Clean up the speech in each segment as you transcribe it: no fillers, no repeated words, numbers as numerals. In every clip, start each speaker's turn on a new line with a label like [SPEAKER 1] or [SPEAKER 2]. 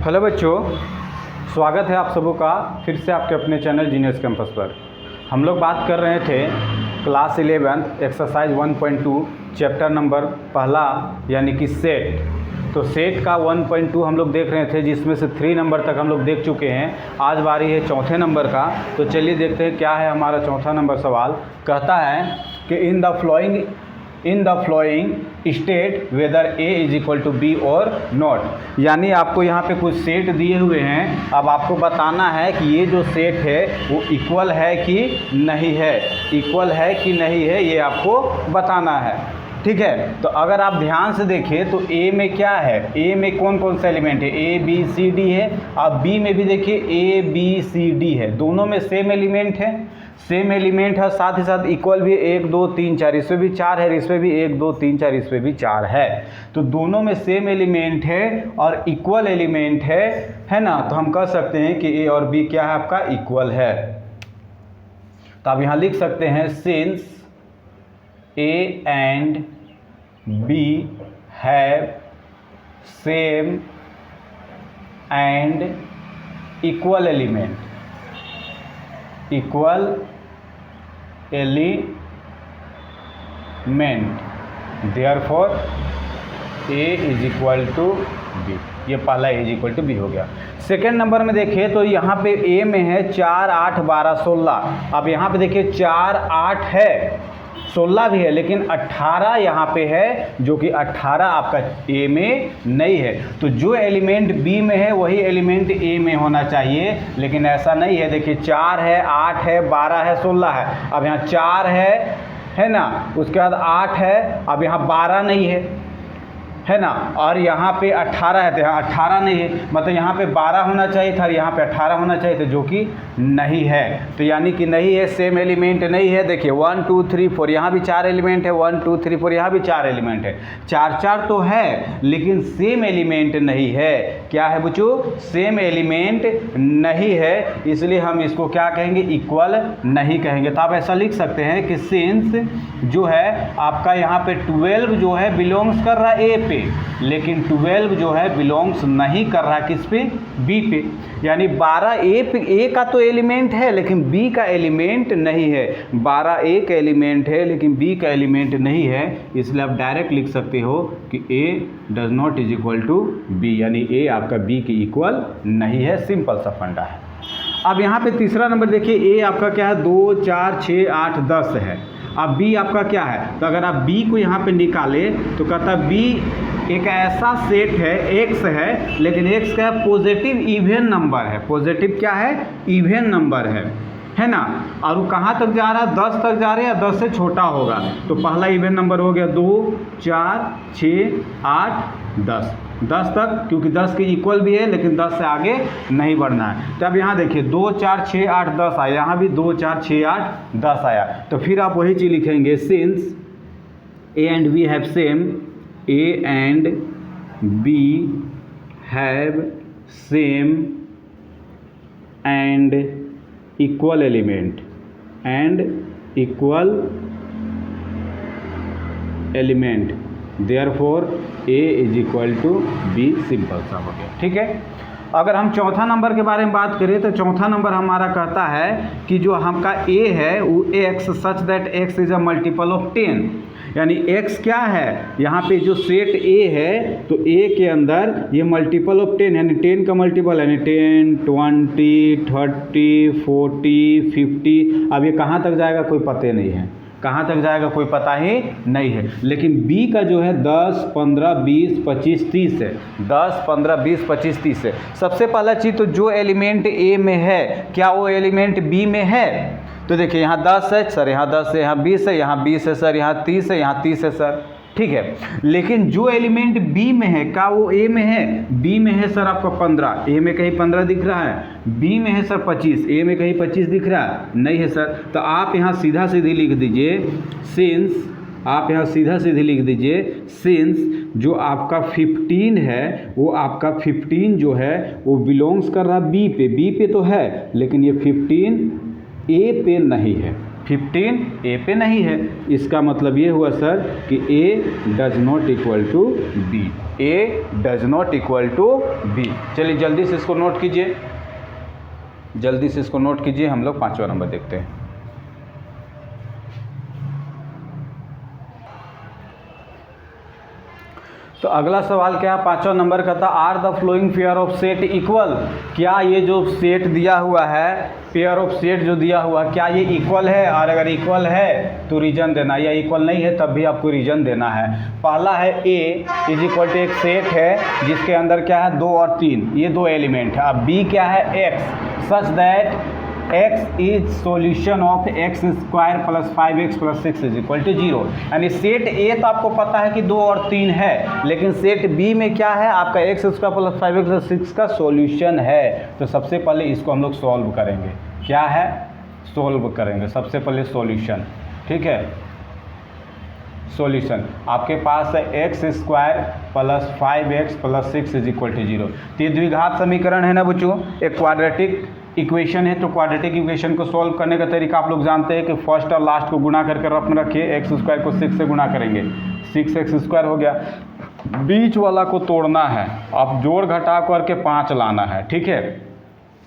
[SPEAKER 1] Hello बच्चों, स्वागत है आप सबों का फिर से आपके अपने चैनल जीनियस कैंपस पर। हम लोग बात कर रहे थे क्लास 11 एक्सरसाइज 1.2 चैप्टर नंबर पहला यानी कि सेट। तो सेट का 1.2 हम लोग देख रहे थे, जिसमें से 3 नंबर तक हम लोग देख चुके हैं। आज बारी है चौथे नंबर का। तो चलिए देखते हैं क्या है हमारा चौथा नंबर सवाल। कहता है कि in the following state whether A is equal to B or not. यानी आपको यहाँ पे कुछ सेट दिए हुए हैं। अब आपको बताना है कि ये जो सेट है वो इक्वल है कि नहीं है, इक्वल है कि नहीं है, ये आपको बताना है। ठीक है, तो अगर आप ध्यान से देखें तो ए में क्या है, ए में कौन कौन सा एलिमेंट है, ए बी सी डी है। अब बी में भी देखिए ए बी सी डी है, दोनों में सेम एलिमेंट है, सेम एलिमेंट है। साथ ही साथ इक्वल भी 1 2 3 4, इसमें भी 4 है, इसमें भी 1 2 3 4, इसमें भी 4 है। तो दोनों में सेम एलिमेंट है और इक्वल एलिमेंट है ना। तो हम कह सकते हैं कि ए और बी क्या है, आपका इक्वल है। तो आप यहाँ लिख सकते हैं since A and B have same and equal element, equal element, therefore A is equal to B. ये पहला A is equal to B हो गया। सेकेंड नंबर में देखिए तो यहाँ पे ए में है 4 8 12 16। अब यहाँ पे देखिए 4 8 है, 16 भी है, लेकिन 18 यहाँ पे है, जो कि 18 आपका ए में नहीं है। तो जो एलिमेंट बी में है वही एलिमेंट ए में होना चाहिए, लेकिन ऐसा नहीं है। देखिए 4 है, 8 है, 12 है, 16 है। अब यहाँ 4 है ना, उसके बाद 8 है, अब यहाँ 12 नहीं है ना, और यहाँ पे 18 है, तो यहाँ 18 नहीं है। मतलब यहाँ पे 12 होना चाहिए था, यहाँ पे 18 होना चाहिए था, जो कि नहीं है। तो यानी कि नहीं है, सेम एलिमेंट नहीं है। देखिए 1 2 3 4, यहाँ भी 4 एलिमेंट है, 1 2 3 4, यहाँ भी 4 एलिमेंट है। 4 4 तो है, लेकिन सेम एलिमेंट नहीं है। क्या है बच्चों, सेम एलिमेंट नहीं है, इसलिए हम इसको क्या कहेंगे, इक्वल नहीं कहेंगे। तो आप ऐसा लिख सकते हैं कि सिंस जो है आपका यहाँ पे 12 जो है बिलोंग्स कर रहा है ए पे, लेकिन 12 जो है बिलोंग्स नहीं कर रहा किस पे, बी पे। यानी 12 ए का तो एलिमेंट है, लेकिन बी का एलिमेंट नहीं है। 12 ए का एलिमेंट है, लेकिन बी का एलिमेंट नहीं है। इसलिए आप डायरेक्ट लिख सकते हो कि A does not is equal to B, यानी ए आपका बी के इक्वल नहीं है। सिंपल सा फंडा है। अब यहाँ पे तीसरा नंबर देखिए, ए आपका क्या है, 2 4 6 8 10 है। अब बी आपका क्या है, तो अगर आप बी को यहाँ पे निकाले तो कहता बी एक ऐसा सेट है, एक्स है, लेकिन एक्स का पॉजिटिव इवन नंबर है। पॉजिटिव क्या है, इवन नंबर है ना। और वो कहाँ तक जा रहा है, 10 तक जा रहे हैं, 10 से छोटा होगा। तो पहला इवन नंबर हो गया 2 4 6 8 10, 10 तक, क्योंकि 10 के इक्वल भी है, लेकिन 10 से आगे नहीं बढ़ना है। तो अब यहाँ देखिए 2 4 6 8 10 आया, यहाँ भी 2 4 6 8 10 आया। तो फिर आप वही चीज़ लिखेंगे, since A and B have same, A and B have same and equal element, therefore A is equal to B. Simple सा हो गया। ठीक है। अगर हम चौथा नंबर के बारे में बात करें तो चौथा नंबर हमारा कहता है कि जो हमका ए है वो x such that x is a multiple of 10। यानी x क्या है, यहाँ पे जो सेट a है, तो a के अंदर ये मल्टीपल ऑफ 10, यानी 10 का मल्टीपल, यानी 10 20 30 40 50। अब ये कहाँ तक जाएगा कोई पता नहीं है, कहाँ तक जाएगा कोई पता ही नहीं है। लेकिन b का जो है 10 15 20 25 30 है, 10 15 20 25 30 है। सबसे पहला चीज़ तो जो एलिमेंट a में है, क्या वो एलिमेंट b में है। तो देखिए यहाँ 10 है सर, यहाँ 10 है, यहाँ 20 है, यहाँ 20 है सर, यहाँ 30 है, यहाँ 30 है सर। ठीक है, लेकिन जो एलिमेंट बी में है, क्या वो ए में है, बी में है सर आपका 15, ए में कहीं 15 दिख रहा है, बी में है सर 25, ए में कहीं 25 दिख रहा है, नहीं है सर। तो आप यहाँ सीधा सीधी लिख दीजिए सिंस, आप यहाँ सीधा सीधी लिख दीजिए सिंस जो आपका 15 है, वो आपका 15 जो है वो बिलोंग्स कर रहा है बी पे तो है, लेकिन ये 15 ए पे नहीं है। 15 ए पे नहीं है। इसका मतलब ये हुआ सर कि A does not equal to B, A does not equal to B. चलिए जल्दी से इसको नोट कीजिए, जल्दी से इसको नोट कीजिए। हम लोग 5वां नंबर देखते हैं। तो अगला सवाल क्या है, 5वां नंबर का था are the following pair of set equal. क्या ये जो सेट दिया हुआ है, पेयर ऑफ सेट जो दिया हुआ है, क्या ये इक्वल है? और अगर इक्वल है तो रीजन देना, या इक्वल नहीं है तब भी आपको रीजन देना है। पहला है ए इज इक्वल टू एक सेट है जिसके अंदर क्या है 2 और 3, ये 2 एलिमेंट है। अब बी क्या है x, such that x is solution of x square plus 5x plus 6 is equal to 0। यानी सेट ए तो आपको पता है कि 2 और 3 है, लेकिन सेट बी में क्या है आपका x square plus 5x plus 6 का सॉल्यूशन है। तो सबसे पहले इसको हम लोग सॉल्व करेंगे। क्या है? सॉल्व करेंगे सबसे पहले सॉल्यूशन। ठीक है, सॉल्यूशन आपके पास है x square plus 5x plus 6 is equal to 0। तो ये द्विघात समीकरण है ना बच्चों, एक क्वाड्रेटिक इक्वेशन है। तो क्वाड्रेटिक इक्वेशन को सॉल्व करने का तरीका आप लोग जानते हैं कि फर्स्ट और लास्ट को गुणा करके रफ में रखिए, एक्स स्क्वायर को 6 से गुणा करेंगे, 6x स्क्वायर हो गया। बीच वाला को तोड़ना है, आप जोड़ घटा करके 5 लाना है, ठीक है,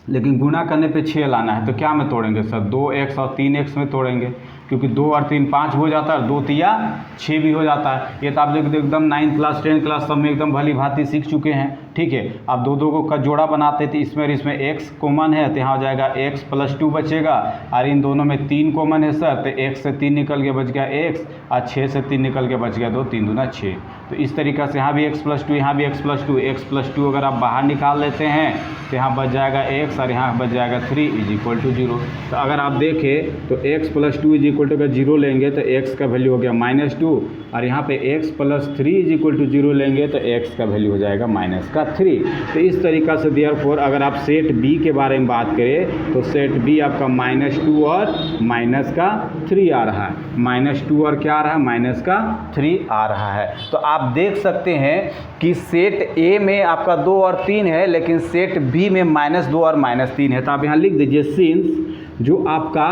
[SPEAKER 1] लेकिन गुणा करने पे 6 लाना है। तो क्या में तोड़ेंगे सर? 2x और 3x में तोड़ेंगे, क्योंकि 2 और 3 5 हो जाता है, 2 तिया 6 भी हो जाता है। ये तो आप लोग एकदम 9th क्लास 10th क्लास सब में एकदम भली भांति सीख चुके हैं। ठीक है, अब दो को का जोड़ा बनाते थे, इसमें और इसमें x कॉमन है तो यहाँ हो जाएगा x प्लस 2 बचेगा, और इन दोनों में 3 कॉमन है सर, तो x से 3 निकल के बच गया x, और 6 से 3 निकल के बच गया 2, 3 दूना 6। तो इस तरीक़ा से यहाँ भी x प्लस 2, यहाँ भी x प्लस 2, x प्लस 2 अगर आप बाहर निकाल लेते हैं तो यहाँ बच जाएगा x और यहाँ बच जाएगा 3 इज इक्वल टू 0। तो अगर आप देखें तो x plus 2 is equal to अगर 0 लेंगे तो x का वैल्यू हो गया -2, और यहाँ पे x plus 3 is equal to 0 लेंगे तो x का वैल्यू हो जाएगा -3। तो इस तरीक़ा से देयरफॉर अगर आप सेट b के बारे में बात करें तो सेट b आपका -2 और -3 आ रहा है, -2 और क्या आ रहा है -3 आ रहा है। तो आप देख सकते हैं कि सेट a में आपका 2 और 3 है, लेकिन सेट b में -2 और -3 है। तो आप यहाँ लिख दीजिए सिंस जो आपका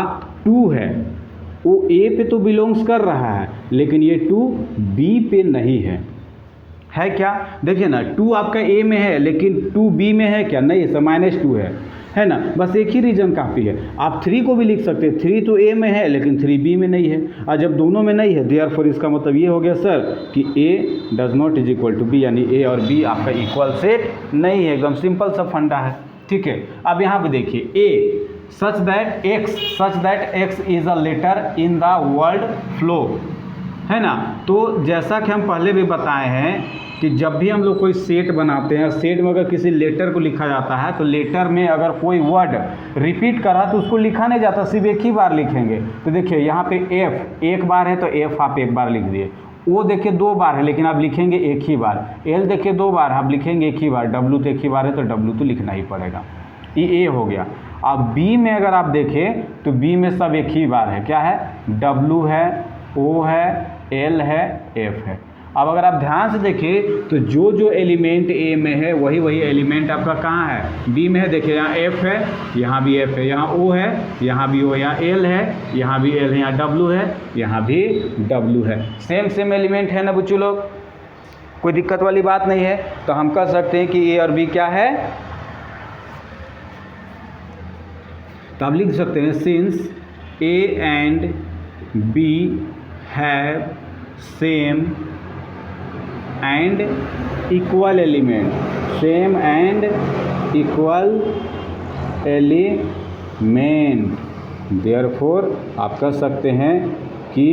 [SPEAKER 1] 2 है वो a पे तो बिलोंग्स कर रहा है, लेकिन ये 2 b पे नहीं है क्या? देखिए ना, 2 आपका a में है लेकिन 2 b में है क्या? नहीं सर, -2 है ना, बस एक ही रीजन काफ़ी है। आप 3 को भी लिख सकते हैं, 3 तो a में है लेकिन 3 b में नहीं है, और जब दोनों में नहीं है देयरफॉर इसका मतलब ये हो गया सर कि a does not is equal to b, यानी a और b आपका इक्वल सेट नहीं है। एकदम सिंपल सा फंडा है। ठीक है, अब यहाँ पे देखिए a such that x is a letter in the word flow, है ना। तो जैसा कि हम पहले भी बताए हैं कि जब भी हम लोग कोई सेट बनाते हैं, सेट में अगर किसी लेटर को लिखा जाता है तो लेटर में अगर कोई वर्ड रिपीट करा तो उसको लिखा नहीं जाता, सिर्फ एक ही बार लिखेंगे। तो देखिए यहाँ पे f एक बार है तो f आप एक बार लिख दिए, ओ देखिए 2 बार है लेकिन आप लिखेंगे एक ही बार, एल देखिए 2 बार आप लिखेंगे एक ही बार, डब्लू तो एक ही बार है तो डब्लू तो लिखना ही पड़ेगा। ये ए हो गया। अब बी में अगर आप देखें तो बी में सब एक ही बार है, क्या है? डब्लू है, ओ है, एल है, एफ है। अब अगर आप ध्यान से देखें तो जो जो एलिमेंट ए में है वही वही एलिमेंट आपका कहाँ है? बी में है। देखिए यहाँ एफ है, यहाँ भी एफ है, यहाँ ओ है, यहाँ भी ओ, यहाँ एल है, यहाँ भी एल है, यहाँ डब्लू है, यहाँ भी डब्लू है। सेम एलिमेंट है ना बच्चों लोग, कोई दिक्कत वाली बात नहीं है। तो हम कह सकते हैं कि ए और बी क्या है? तो आप लिख सकते हैं since A and B have same and equal element, same and equal element, therefore आप कह सकते हैं कि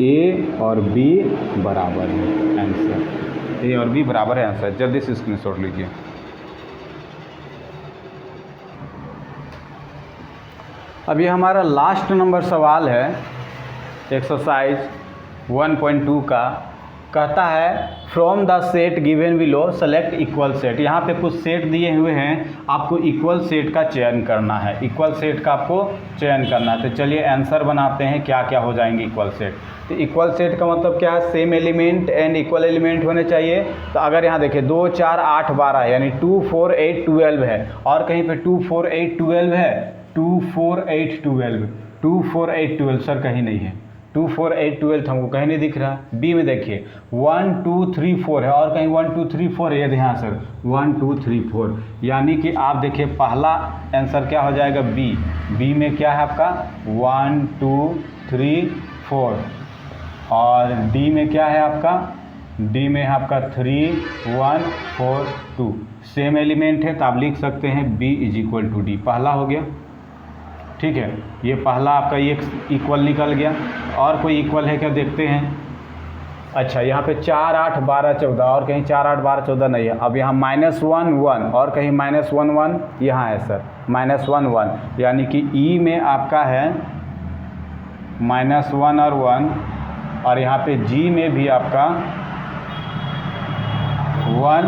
[SPEAKER 1] A और B बराबर है। आंसर A और B बराबर है आंसर। जल्दी से स्क्रीनशॉट लीजिए। अब ये हमारा लास्ट नंबर सवाल है एक्सरसाइज 1.2 का। कहता है from the set given below select equal set. यहाँ पे कुछ सेट दिए हुए हैं, आपको इक्वल सेट का चयन करना है, इक्वल सेट का आपको चयन करना है। तो चलिए आंसर बनाते हैं क्या क्या हो जाएंगे इक्वल सेट। तो इक्वल सेट का मतलब क्या है? Same element and equal element होने चाहिए। तो अगर यहाँ देखिए 2 4 8 12 है, यानी 2 4 8 12 है, और कहीं पे 2 4 8 12 है, 2 4 8 12, 2 4 8 12 सर कहीं नहीं है, 2 4 8 12 हमको कहीं नहीं दिख रहा। बी में देखिए 1 2 3 4 है और कहीं 1 2 3 4 है, ये ध्यान सर 1 2 3 4, यानी कि आप देखिए पहला आंसर क्या हो जाएगा बी। बी में क्या है आपका 1 2 3 4 और डी में क्या है आपका, डी में है आपका 3 1 4 2, सेम एलिमेंट है तो आप लिख सकते हैं B is equal to D. पहला हो गया, ठीक है, ये पहला आपका ये इक्वल निकल गया। और कोई इक्वल है क्या देखते हैं। अच्छा यहाँ पे 4 8 12 14 और कहीं 4 8 12 14 नहीं है। अब यहाँ -1 1 और कहीं -1 1 यहाँ है सर -1 1, यानी कि ई में आपका है -1 और 1 और यहाँ पे जी में भी आपका 1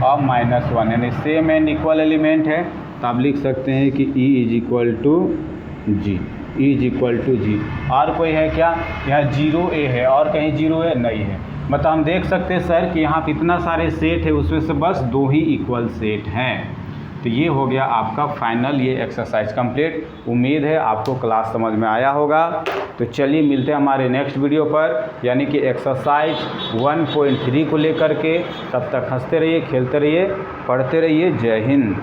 [SPEAKER 1] और -1, यानी सेम एंड इक्वल एलिमेंट है तो आप लिख सकते हैं कि E is equal to G, E is equal to G. और कोई है क्या, यहाँ 0A है और कहीं 0A नहीं है। मतलब हम देख सकते हैं सर कि यहाँ इतना सारे सेट है उसमें से बस 2 ही इक्वल सेट हैं। तो ये हो गया आपका फाइनल ये एक्सरसाइज कंप्लीट। उम्मीद है आपको क्लास समझ में आया होगा। तो चलिए मिलते हैं हमारे नेक्स्ट वीडियो पर, यानी कि एक्सरसाइज 1.3 को लेकर के। तब तक हंसते रहिए, खेलते रहिए, पढ़ते रहिए। जय हिंद।